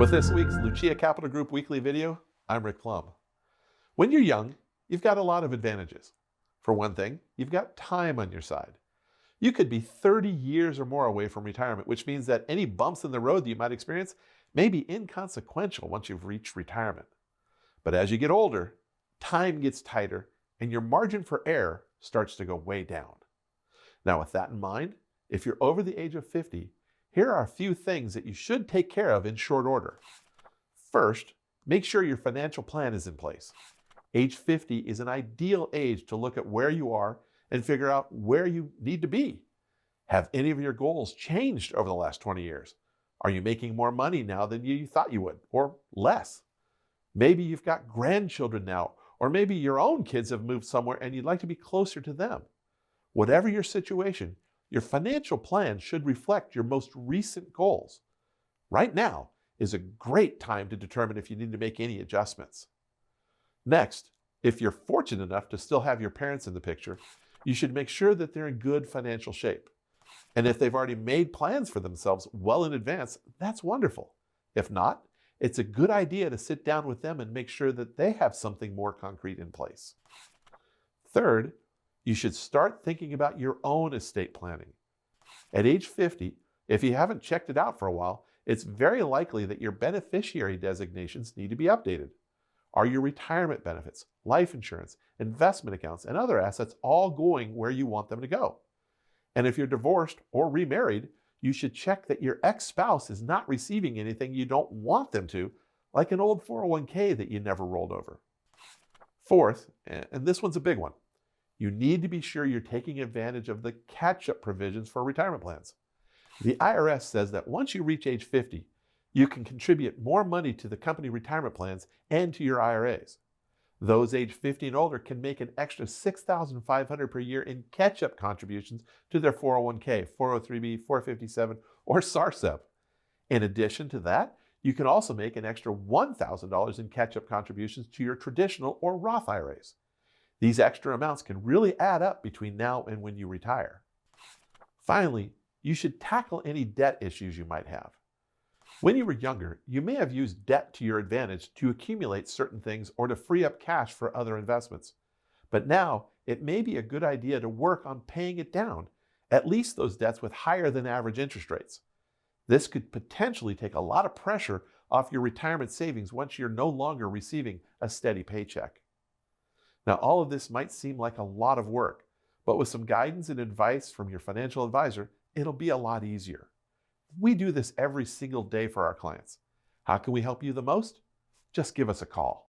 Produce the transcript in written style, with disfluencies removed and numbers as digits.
With this week's Lucia Capital Group Weekly video, I'm Rick Plum. When you're young, you've got a lot of advantages. For one thing, you've got time on your side. You could be 30 years or more away from retirement, which means that any bumps in the road that you might experience may be inconsequential once you've reached retirement. But as you get older, time gets tighter and your margin for error starts to go way down. Now, with that in mind, if you're over the age of 50, here are a few things that you should take care of in short order. First, make sure your financial plan is in place. Age 50 is an ideal age to look at where you are and figure out where you need to be. Have any of your goals changed over the last 20 years? Are you making more money now than you thought you would, or less? Maybe you've got grandchildren now, or maybe your own kids have moved somewhere and you'd like to be closer to them. Whatever your situation, your financial plan should reflect your most recent goals. Right now is a great time to determine if you need to make any adjustments. Next, if you're fortunate enough to still have your parents in the picture, you should make sure that they're in good financial shape. And if they've already made plans for themselves well in advance, that's wonderful. If not, it's a good idea to sit down with them and make sure that they have something more concrete in place. Third, you should start thinking about your own estate planning. At age 50, if you haven't checked it out for a while, it's very likely that your beneficiary designations need to be updated. Are your retirement benefits, life insurance, investment accounts, and other assets all going where you want them to go? And if you're divorced or remarried, you should check that your ex-spouse is not receiving anything you don't want them to, like an old 401k that you never rolled over. Fourth, and this one's a big one, you need to be sure you're taking advantage of the catch-up provisions for retirement plans. The IRS says that once you reach age 50, you can contribute more money to the company retirement plans and to your IRAs. Those age 50 and older can make an extra $6,500 per year in catch-up contributions to their 401k, 403b, 457, or SARSEP. In addition to that, you can also make an extra $1,000 in catch-up contributions to your traditional or Roth IRAs. These extra amounts can really add up between now and when you retire. Finally, you should tackle any debt issues you might have. When you were younger, you may have used debt to your advantage to accumulate certain things or to free up cash for other investments. But now, it may be a good idea to work on paying it down, at least those debts with higher than average interest rates. This could potentially take a lot of pressure off your retirement savings once you're no longer receiving a steady paycheck. Now, all of this might seem like a lot of work, but with some guidance and advice from your financial advisor, it'll be a lot easier. We do this every single day for our clients. How can we help you the most? Just give us a call.